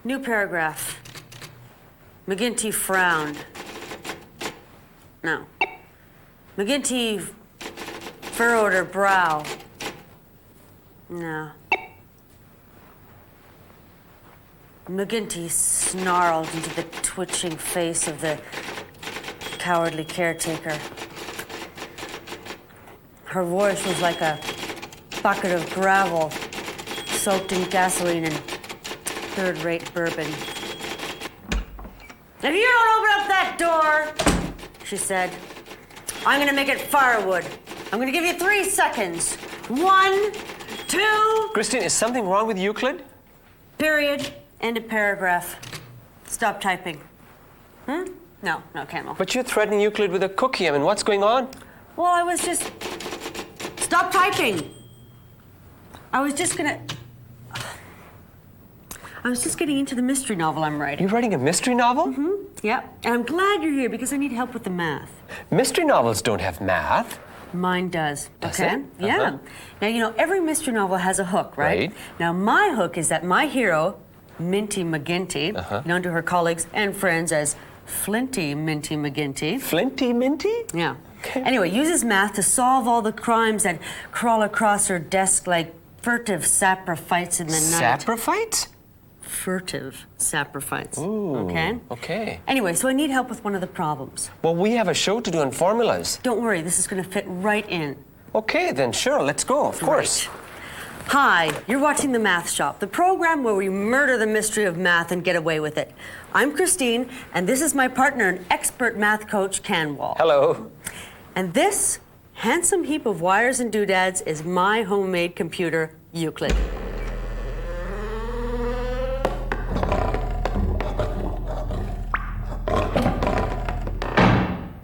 New paragraph. McGinty frowned. No. McGinty furrowed her brow. No. McGinty snarled into the twitching face of the cowardly caretaker. Her voice was like a bucket of gravel soaked in gasoline and third-rate bourbon. If you don't open up that door, she said, I'm gonna make it firewood. I'm gonna give you 3 seconds. 1, 2... Christine, is something wrong with Euclid? Period. End of paragraph. Stop typing. No, Kanwal. But you're threatening Euclid with a cookie. I mean, what's going on? Well, I was just... Stop typing! I was just getting into the mystery novel I'm writing. You're writing a mystery novel? Mm-hmm. Yep. And I'm glad you're here because I need help with the math. Mystery novels don't have math. Mine does. Does okay? it? Yeah. Now, you know, every mystery novel has a hook, right? Right. Now, my hook is that my hero, Minty McGinty, known to her colleagues and friends as Flinty Minty McGinty. Flinty Minty? Yeah. Okay. Anyway, uses math to solve all the crimes that crawl across her desk like furtive saprophytes in the night. Saprophytes? Furtive saprophytes. Ooh, okay? Okay. Anyway, so I need help with one of the problems. Well, we have a show to do on formulas. Don't worry, this is going to fit right in. Okay, then sure, let's go, of course. Right. Hi, you're watching The Math Shop, the program where we murder the mystery of math and get away with it. I'm Christine, and this is my partner and expert math coach, Kanwal. Hello. And this handsome heap of wires and doodads is my homemade computer, Euclid.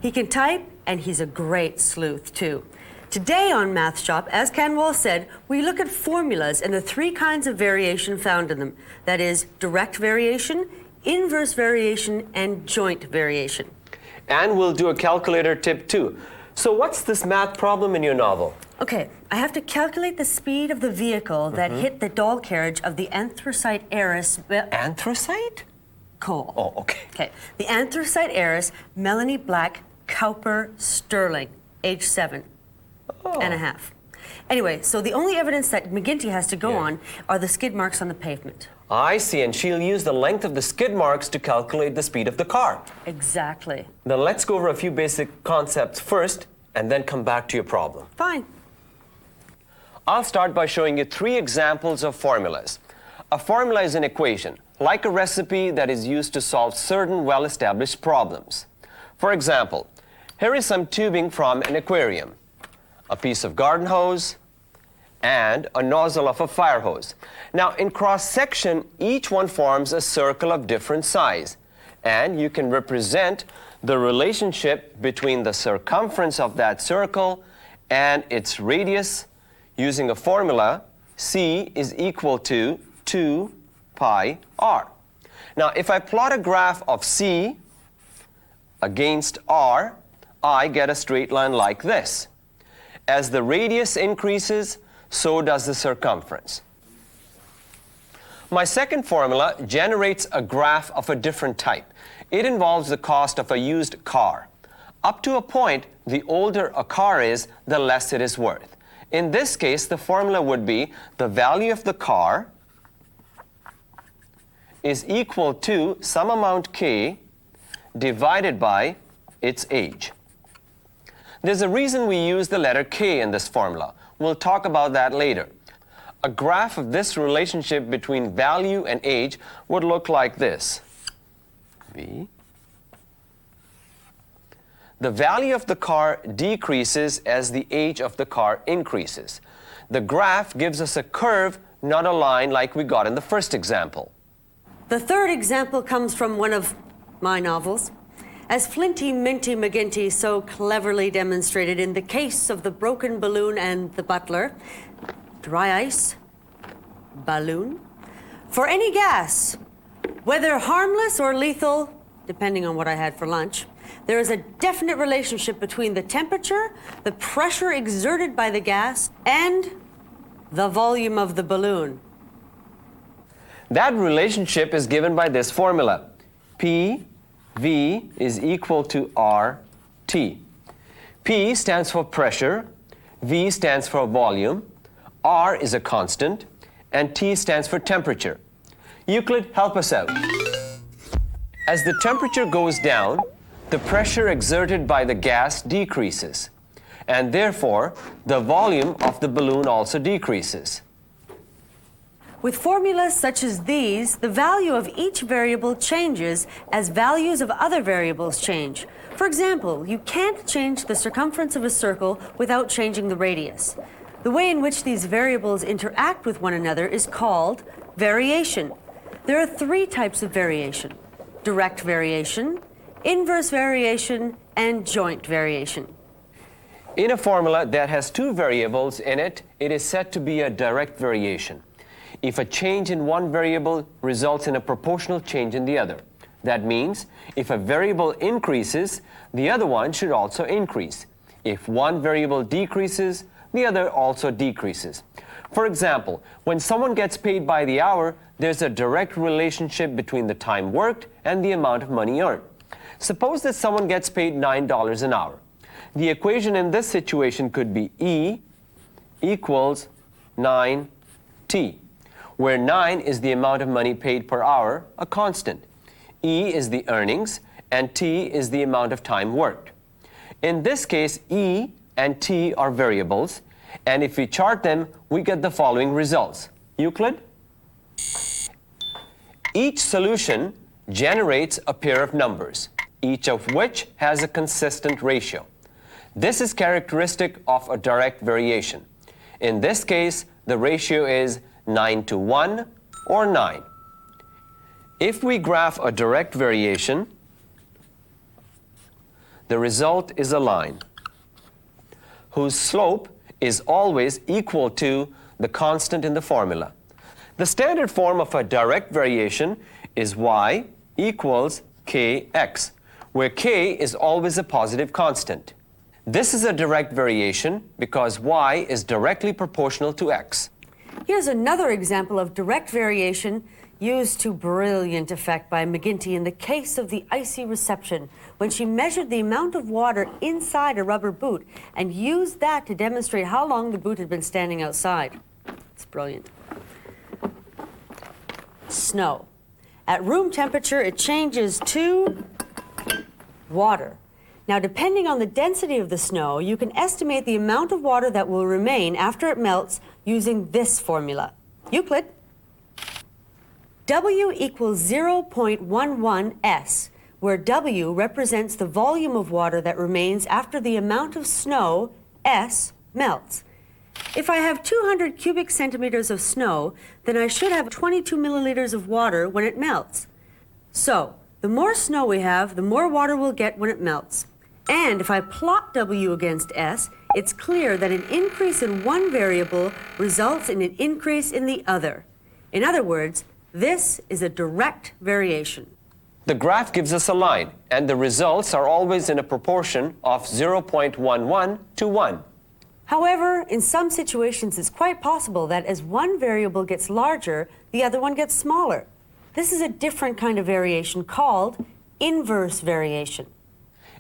He can type, and he's a great sleuth, too. Today on Math Shop, as Kanwal said, we look at formulas and the 3 kinds of variation found in them. That is, direct variation, inverse variation, and joint variation. And we'll do a calculator tip, too. So what's this math problem in your novel? Okay, I have to calculate the speed of the vehicle that hit the doll carriage of the anthracite heiress... Anthracite? Coal. Oh, okay. Okay, the anthracite heiress, Melanie Black Cowper Sterling, age 7 and a half. Anyway, so the only evidence that McGinty has to go on are the skid marks on the pavement. I see, and she'll use the length of the skid marks to calculate the speed of the car. Exactly. Then let's go over a few basic concepts first, and then come back to your problem. Fine. I'll start by showing you 3 examples of formulas. A formula is an equation, like a recipe that is used to solve certain well-established problems. For example, here is some tubing from an aquarium, a piece of garden hose, and a nozzle of a fire hose. Now, in cross-section, each one forms a circle of different size, and you can represent the relationship between the circumference of that circle and its radius using a formula. C is equal to 2 pi r. Now, if I plot a graph of C against r, I get a straight line like this. As the radius increases, so does the circumference. My second formula generates a graph of a different type. It involves the cost of a used car. Up to a point, the older a car is, the less it is worth. In this case, the formula would be the value of the car is equal to some amount k divided by its age. There's a reason we use the letter k in this formula. We'll talk about that later. A graph of this relationship between value and age would look like this. V. The value of the car decreases as the age of the car increases. The graph gives us a curve, not a line like we got in the first example. The third example comes from one of my novels. As Flinty Minty McGinty so cleverly demonstrated in the case of the broken balloon and the butler, dry ice, balloon, for any gas, whether harmless or lethal, depending on what I had for lunch, there is a definite relationship between the temperature, the pressure exerted by the gas, and the volume of the balloon. That relationship is given by this formula. PV is equal to RT. P stands for pressure, V stands for volume, R is a constant, and T stands for temperature. Euclid, help us out. As the temperature goes down, the pressure exerted by the gas decreases, and therefore the volume of the balloon also decreases. With formulas such as these, the value of each variable changes as values of other variables change. For example, you can't change the circumference of a circle without changing the radius. The way in which these variables interact with one another is called variation. There are three types of variation: direct variation, inverse variation, and joint variation. In a formula that has two variables in it, it is said to be a direct variation. If a change in one variable results in a proportional change in the other. That means if a variable increases, the other one should also increase. If one variable decreases, the other also decreases. For example, when someone gets paid by the hour, there's a direct relationship between the time worked and the amount of money earned. Suppose that someone gets paid $9 an hour. The equation in this situation could be E equals 9T, where 9 is the amount of money paid per hour, a constant. E is the earnings, and T is the amount of time worked. In this case, E and T are variables, and if we chart them, we get the following results. Euclid? Each solution generates a pair of numbers, each of which has a consistent ratio. This is characteristic of a direct variation. In this case, the ratio is 9:1 or 9. If we graph a direct variation, the result is a line whose slope is always equal to the constant in the formula. The standard form of a direct variation is y equals kx, where k is always a positive constant. This is a direct variation because y is directly proportional to x. Here's another example of direct variation used to brilliant effect by McGinty in the case of the icy reception, when she measured the amount of water inside a rubber boot and used that to demonstrate how long the boot had been standing outside. It's brilliant. Snow. At room temperature, it changes to water. Now, depending on the density of the snow, you can estimate the amount of water that will remain after it melts using this formula. Euclid. W equals 0.11 S, where W represents the volume of water that remains after the amount of snow, S, melts. If I have 200 cubic centimeters of snow, then I should have 22 milliliters of water when it melts. So, the more snow we have, the more water we'll get when it melts. And if I plot W against S, it's clear that an increase in one variable results in an increase in the other. In other words, this is a direct variation. The graph gives us a line, and the results are always in a proportion of 0.11 to 1. However, in some situations, it's quite possible that as one variable gets larger, the other one gets smaller. This is a different kind of variation called inverse variation.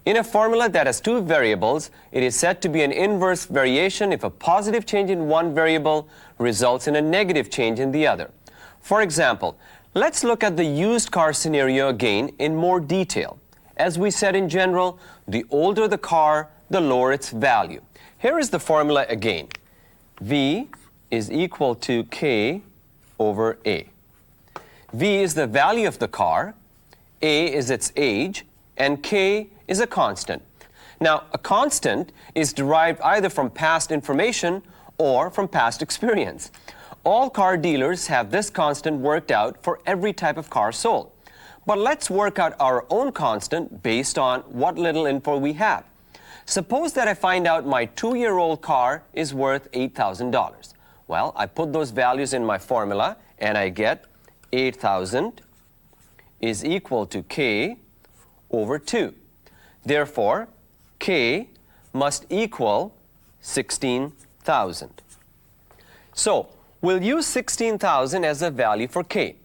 In a formula that has two variables, it is said to be an inverse variation if a positive change in one variable results in a negative change in the other. For example, let's look at the used car scenario again in more detail. As we said in general, the older the car, the lower its value. Here is the formula again. V is equal to K over A. V is the value of the car, A is its age, and K is a constant. Now, a constant is derived either from past information or from past experience. All car dealers have this constant worked out for every type of car sold. But let's work out our own constant based on what little info we have. Suppose that I find out my 2-year-old car is worth $8,000. Well, I put those values in my formula and I get 8,000 is equal to K over 2. Therefore, K must equal 16,000. So, we'll use 16,000 as a value for K.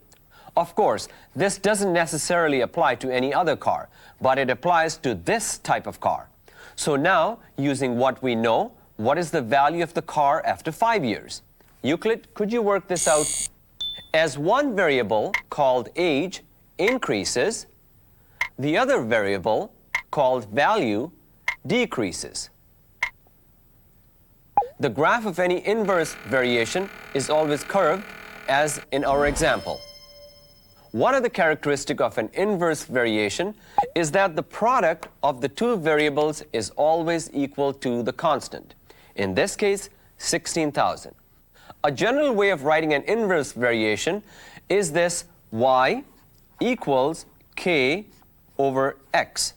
Of course, this doesn't necessarily apply to any other car, but it applies to this type of car. So now, using what we know, what is the value of the car after 5 years? Euclid, could you work this out? As one variable, called age, increases, the other variable, called value, decreases. The graph of any inverse variation is always curved, as in our example. One of the characteristics of an inverse variation is that the product of the two variables is always equal to the constant. In this case, 16,000. A general way of writing an inverse variation is this: y equals k over x.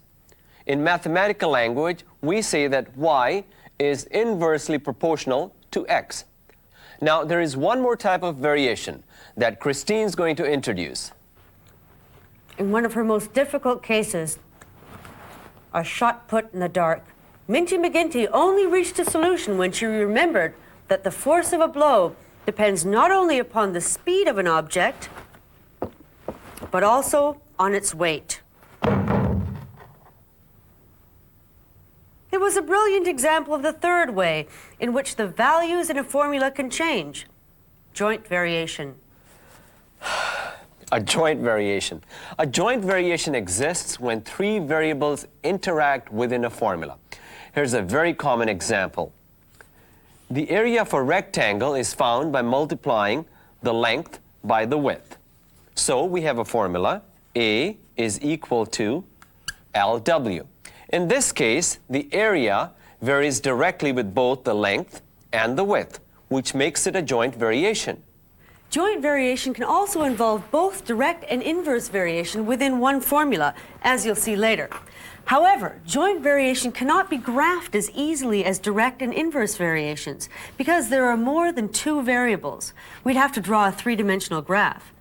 In mathematical language, we say that y is inversely proportional to x. Now, there is one more type of variation that Christine's going to introduce. In one of her most difficult cases, a shot put in the dark, Minty McGinty only reached a solution when she remembered that the force of a blow depends not only upon the speed of an object, but also on its weight. It was a brilliant example of the third way in which the values in a formula can change: joint variation. A joint variation. A joint variation exists when three variables interact within a formula. Here's a very common example. The area of a rectangle is found by multiplying the length by the width. So we have a formula, A is equal to LW. In this case, the area varies directly with both the length and the width, which makes it a joint variation. Joint variation can also involve both direct and inverse variation within one formula, as you'll see later. However, joint variation cannot be graphed as easily as direct and inverse variations because there are more than two variables. We'd have to draw a three-dimensional graph.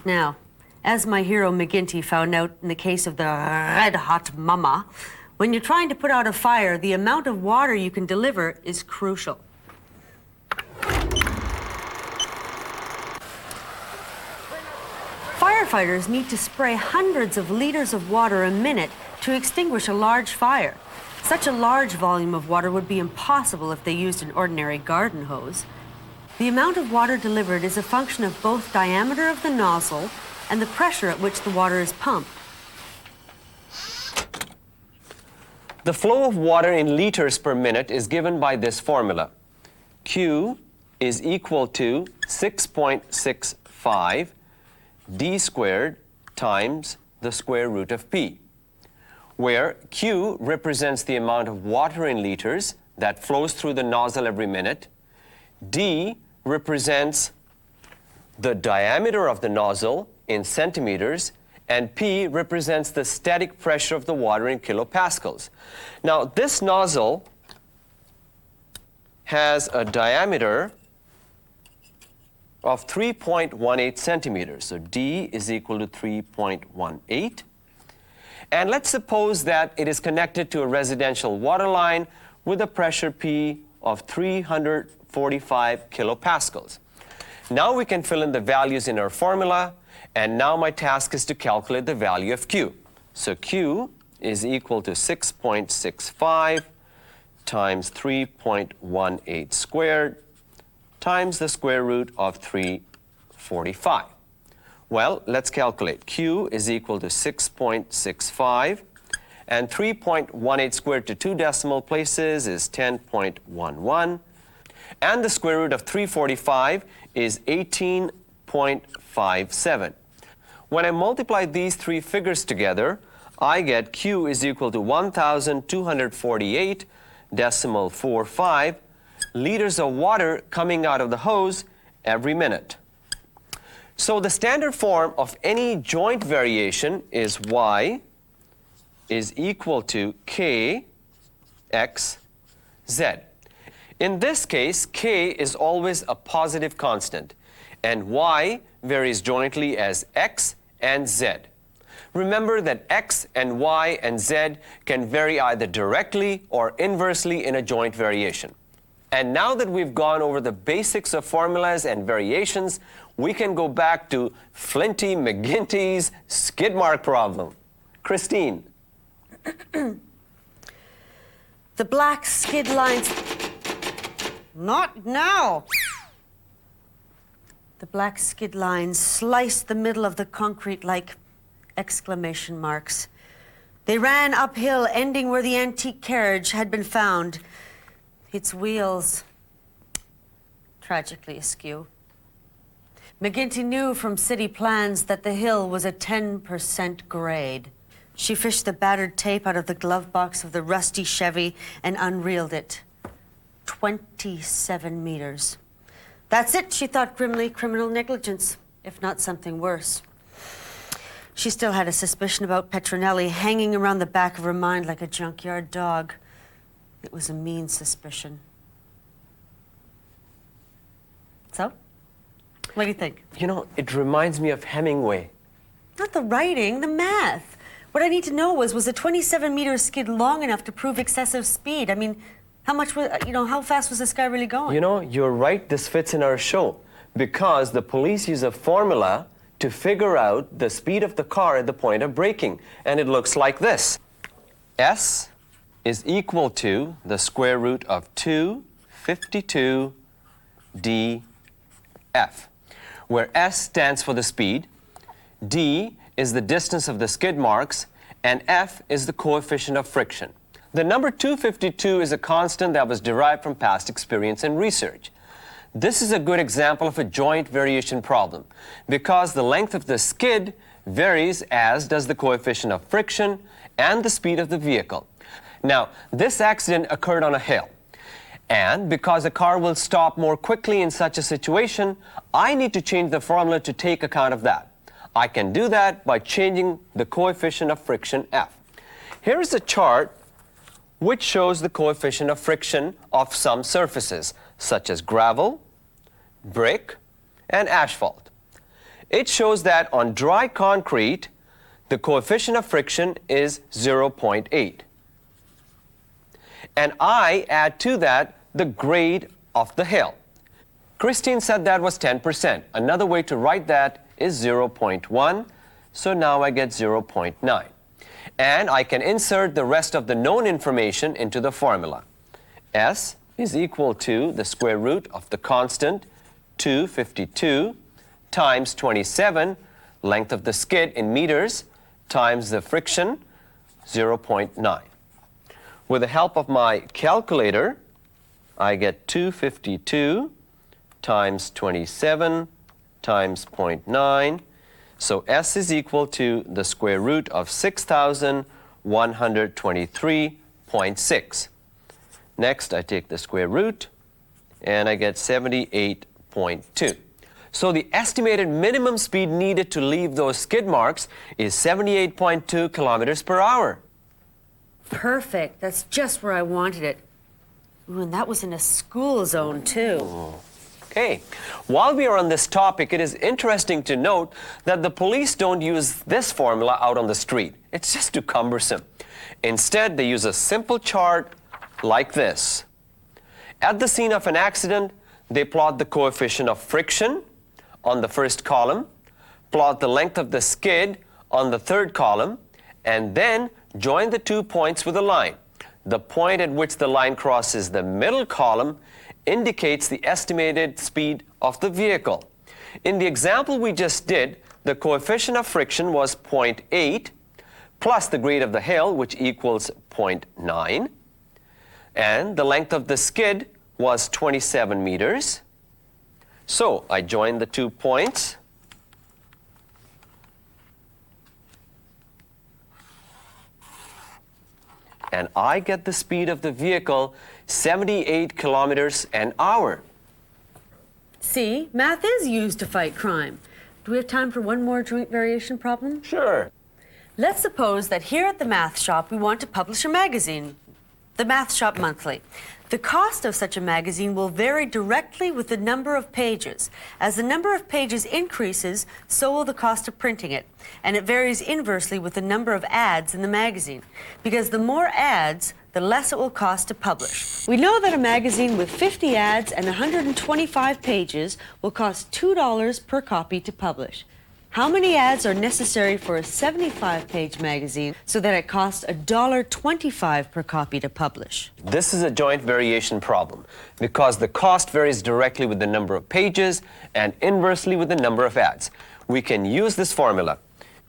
Now, as my hero McGinty found out in the case of the red-hot mama, when you're trying to put out a fire, the amount of water you can deliver is crucial. Firefighters need to spray hundreds of liters of water a minute to extinguish a large fire. Such a large volume of water would be impossible if they used an ordinary garden hose. The amount of water delivered is a function of both diameter of the nozzle and the pressure at which the water is pumped. The flow of water in liters per minute is given by this formula. Q is equal to 6.65 d squared times the square root of P, where Q represents the amount of water in liters that flows through the nozzle every minute, D represents the diameter of the nozzle in centimeters, and P represents the static pressure of the water in kilopascals. Now, this nozzle has a diameter of 3.18 centimeters. So D is equal to 3.18. And let's suppose that it is connected to a residential water line with a pressure P of 345 kilopascals. Now we can fill in the values in our formula, and now my task is to calculate the value of Q. So Q is equal to 6.65 times 3.18 squared times the square root of 345. Well, let's calculate. Q is equal to 6.65, and 3.18 squared to 2 decimal places is 10.11, and the square root of 345 is 18.57. When I multiply these three figures together, I get Q is equal to 1,248.45 liters of water coming out of the hose every minute. So the standard form of any joint variation is Y is equal to K X Z. In this case, K is always a positive constant, and Y varies jointly as X and Z. Remember that X and Y and Z can vary either directly or inversely in a joint variation. And now that we've gone over the basics of formulas and variations, we can go back to Flinty McGinty's skid mark problem. Christine. The black skid lines... Not now! The black skid lines sliced the middle of the concrete like exclamation marks. They ran uphill, ending where the antique carriage had been found, its wheels tragically askew. McGinty knew from city plans that the hill was a 10% grade. She fished the battered tape out of the glove box of the rusty Chevy and unreeled it. 27 meters. That's it, she thought grimly, criminal negligence, if not something worse. She still had a suspicion about Petronelli hanging around the back of her mind like a junkyard dog. It was a mean suspicion. So, what do you think? You know, it reminds me of Hemingway. Not the writing, the math. What I need to know was the 27-meter skid long enough to prove excessive speed? I mean, how fast was this guy really going? You know, you're right, this fits in our show because the police use a formula to figure out the speed of the car at the point of braking. And it looks like this. S is equal to the square root of 252 df, where S stands for the speed, d is the distance of the skid marks, and f is the coefficient of friction. The number 252 is a constant that was derived from past experience and research. This is a good example of a joint variation problem because the length of the skid varies as does the coefficient of friction and the speed of the vehicle. Now, this accident occurred on a hill. And because a car will stop more quickly in such a situation, I need to change the formula to take account of that. I can do that by changing the coefficient of friction f. Here is a chart which shows the coefficient of friction of some surfaces, such as gravel, brick, and asphalt. It shows that on dry concrete, the coefficient of friction is 0.8. And I add to that the grade of the hill. Christine said that was 10%. Another way to write that is 0.1, so now I get 0.9. And I can insert the rest of the known information into the formula. S is equal to the square root of the constant 252 times 27, length of the skid in meters, times the friction, 0.9. With the help of my calculator, I get 252 times 27 times 0.9. So S is equal to the square root of 6,123.6. Next, I take the square root, and I get 78.2. So the estimated minimum speed needed to leave those skid marks is 78.2 kilometers per hour. Perfect. That's just where I wanted it. Ooh, and that was in a school zone, too. Okay. While we are on this topic, it is interesting to note that the police don't use this formula out on the street. It's just too cumbersome. Instead, they use a simple chart like this. At the scene of an accident, they plot the coefficient of friction on the first column, plot the length of the skid on the third column, and then join the 2 points with a line. The point at which the line crosses the middle column indicates the estimated speed of the vehicle. In the example we just did, the coefficient of friction was 0.8 plus the grade of the hill, which equals 0.9, and the length of the skid was 27 meters. So I join the 2 points. And I get the speed of the vehicle 78 kilometers an hour. See, math is used to fight crime. Do we have time for one more joint variation problem? Sure. Let's suppose that here at the Math Shop we want to publish a magazine, the Math Shop Monthly. The cost of such a magazine will vary directly with the number of pages. As the number of pages increases, so will the cost of printing it. And it varies inversely with the number of ads in the magazine. Because the more ads, the less it will cost to publish. We know that a magazine with 50 ads and 125 pages will cost $2 per copy to publish. How many ads are necessary for a 75-page magazine so that it costs $1.25 per copy to publish? This is a joint variation problem because the cost varies directly with the number of pages and inversely with the number of ads. We can use this formula.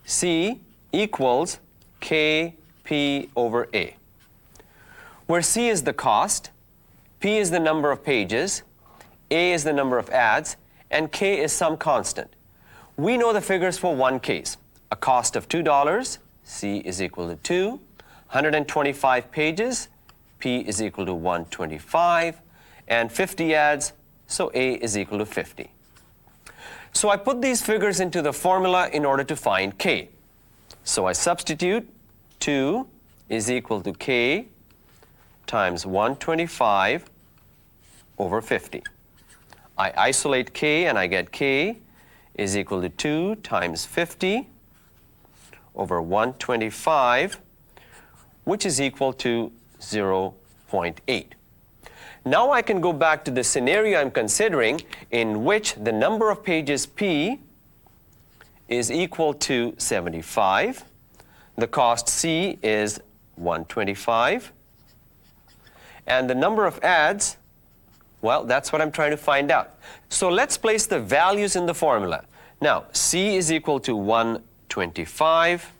C equals KP over A, where C is the cost, P is the number of pages, A is the number of ads, and K is some constant. We know the figures for one case. A cost of $2, C is equal to 2. 125 pages, P is equal to 125. And 50 ads, so A is equal to 50. So I put these figures into the formula in order to find K. So I substitute 2 is equal to K times 125 over 50. I isolate K and I get K is equal to 2 times 50 over 125, which is equal to 0.8. Now I can go back to the scenario I'm considering in which the number of pages P is equal to 75. The cost C is 125. And the number of ads, well, that's what I'm trying to find out. So let's place the values in the formula. Now, C is equal to 125,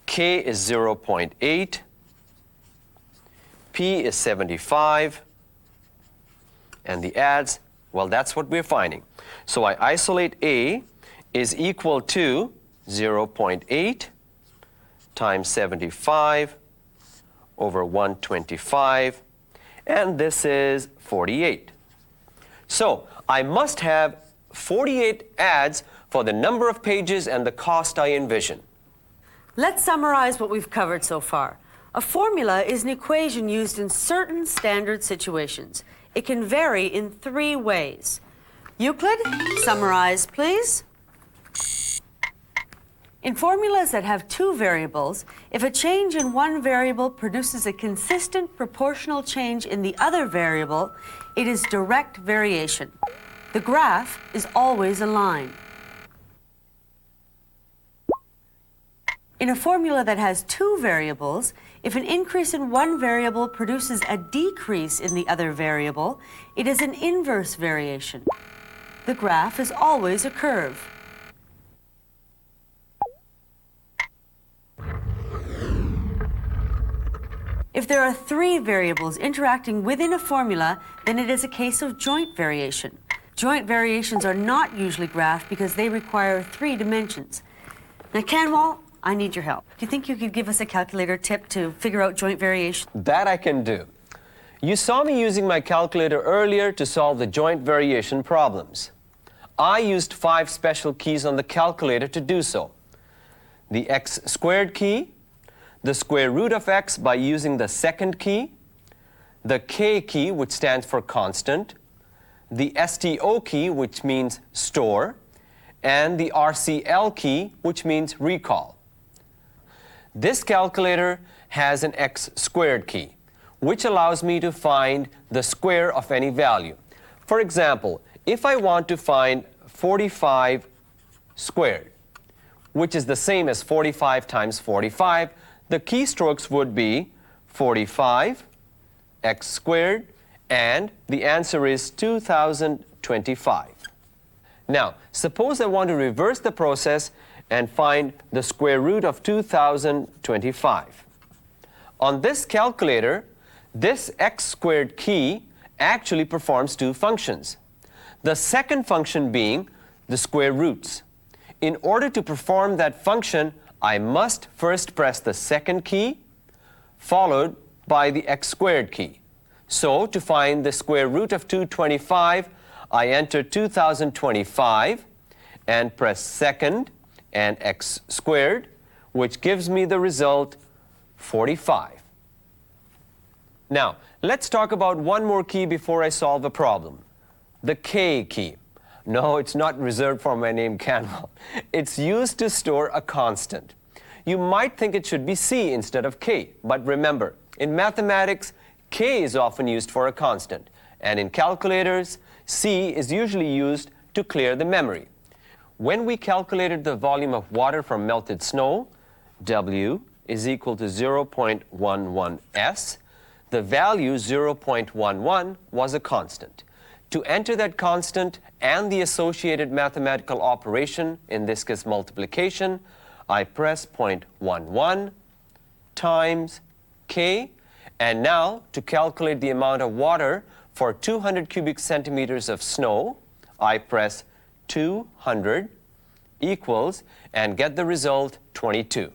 K is 0.8, P is 75, and the ads, well, that's what we're finding. So I isolate A is equal to 0.8 times 75 over 125, and this is 48. So I must have 48 ads for the number of pages and the cost I envision. Let's summarize what we've covered so far. A formula is an equation used in certain standard situations. It can vary in 3 ways. Euclid, summarize, please. In formulas that have 2 variables, if a change in one variable produces a consistent proportional change in the other variable, it is direct variation. The graph is always a line. In a formula that has 2 variables, if an increase in one variable produces a decrease in the other variable, it is an inverse variation. The graph is always a curve. If there are 3 variables interacting within a formula, then it is a case of joint variation. Joint variations are not usually graphed because they require 3 dimensions. Now, Kanwal, I need your help. Do you think you could give us a calculator tip to figure out joint variation? That I can do. You saw me using my calculator earlier to solve the joint variation problems. I used 5 special keys on the calculator to do so. The x squared key, the square root of x by using the second key, the k key, which stands for constant, the STO key, which means store, and the RCL key, which means recall. This calculator has an x squared key, which allows me to find the square of any value. For example, if I want to find 45 squared, which is the same as 45 times 45, the keystrokes would be 45, x squared, and the answer is 2025. Now, suppose I want to reverse the process and find the square root of 2025. On this calculator, this x squared key actually performs 2 functions. The second function being the square roots. In order to perform that function, I must first press the second key, followed by the x squared key. So, to find the square root of 225, I enter 2025 and press second and x squared, which gives me the result 45. Now, let's talk about one more key before I solve the problem. The K key. No, it's not reserved for my name, Kanwal. It's used to store a constant. You might think it should be C instead of K, but remember, In mathematics, K is often used for a constant, and in calculators, C is usually used to clear the memory. When we calculated the volume of water from melted snow, W is equal to 0.11 S. The value 0.11 was a constant. To enter that constant and the associated mathematical operation, in this case multiplication, I press 0.11 times K. And now, to calculate the amount of water for 200 cubic centimeters of snow, I press 200 equals and get the result 22.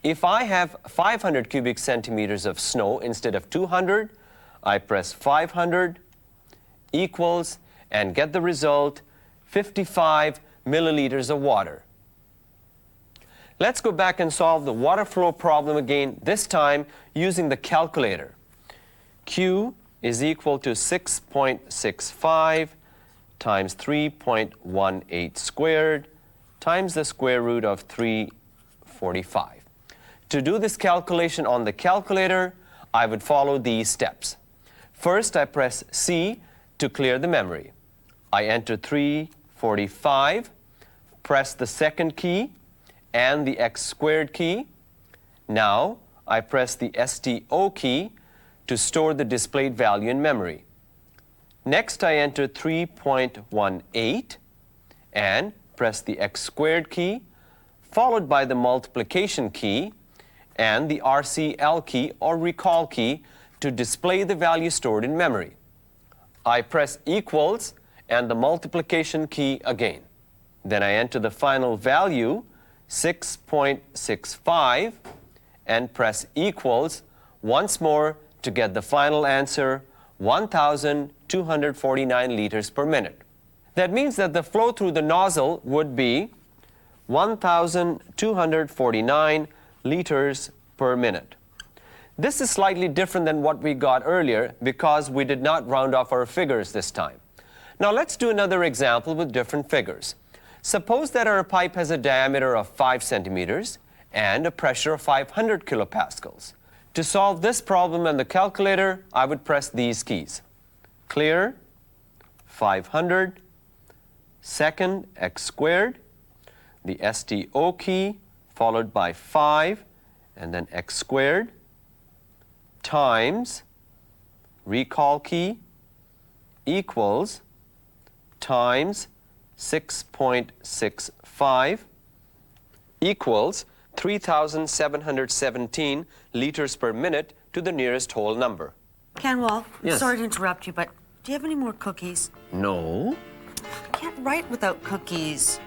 If I have 500 cubic centimeters of snow instead of 200, I press 500 equals and get the result 55 milliliters of water. Let's go back and solve the water flow problem again, this time using the calculator. Q is equal to 6.65 times 3.18 squared times the square root of 345. To do this calculation on the calculator, I would follow these steps. First, I press C to clear the memory. I enter 345, press the second key and the x squared key. Now, I press the STO key to store the displayed value in memory. Next, I enter 3.18 and press the x squared key, followed by the multiplication key and the RCL key or recall key to display the value stored in memory. I press equals and the multiplication key again. Then I enter the final value, 6.65, and press equals once more to get the final answer, 1,249 liters per minute. That means that the flow through the nozzle would be 1,249 liters per minute. This is slightly different than what we got earlier because we did not round off our figures this time. Now let's do another example with different figures. Suppose that our pipe has a diameter of 5 centimeters and a pressure of 500 kilopascals. To solve this problem on the calculator, I would press these keys. Clear, 500, second, x squared, the STO key, followed by 5, and then x squared, times, recall key, equals, times 6.65, equals 3,717 liters per minute to the nearest whole number. Kanwal, Yes. sorry to interrupt you, but do you have any more cookies? No. I can't write without cookies.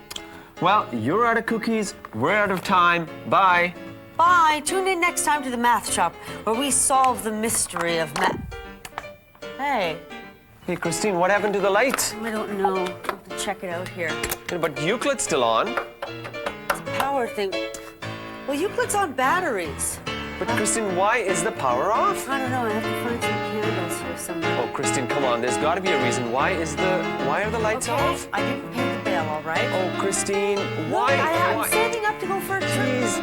Well, you're out of cookies, we're out of time. Bye. Bye. Tune in next time to the Math Shop, where we solve the mystery of math. Hey, Hey, Christine, what happened to the lights? I don't know. I'll have to check it out here. But Euclid's still on. It's a power thing. Well, Euclid's on batteries. But Christine, why is the power off? I don't know. I have to find some candles here somewhere. Oh, Christine, come on. There's got to be a reason. Why are the lights Okay, off? I didn't pay the bill, all right? Oh, Christine, Look, why? I'm standing up to go for a treat. Please.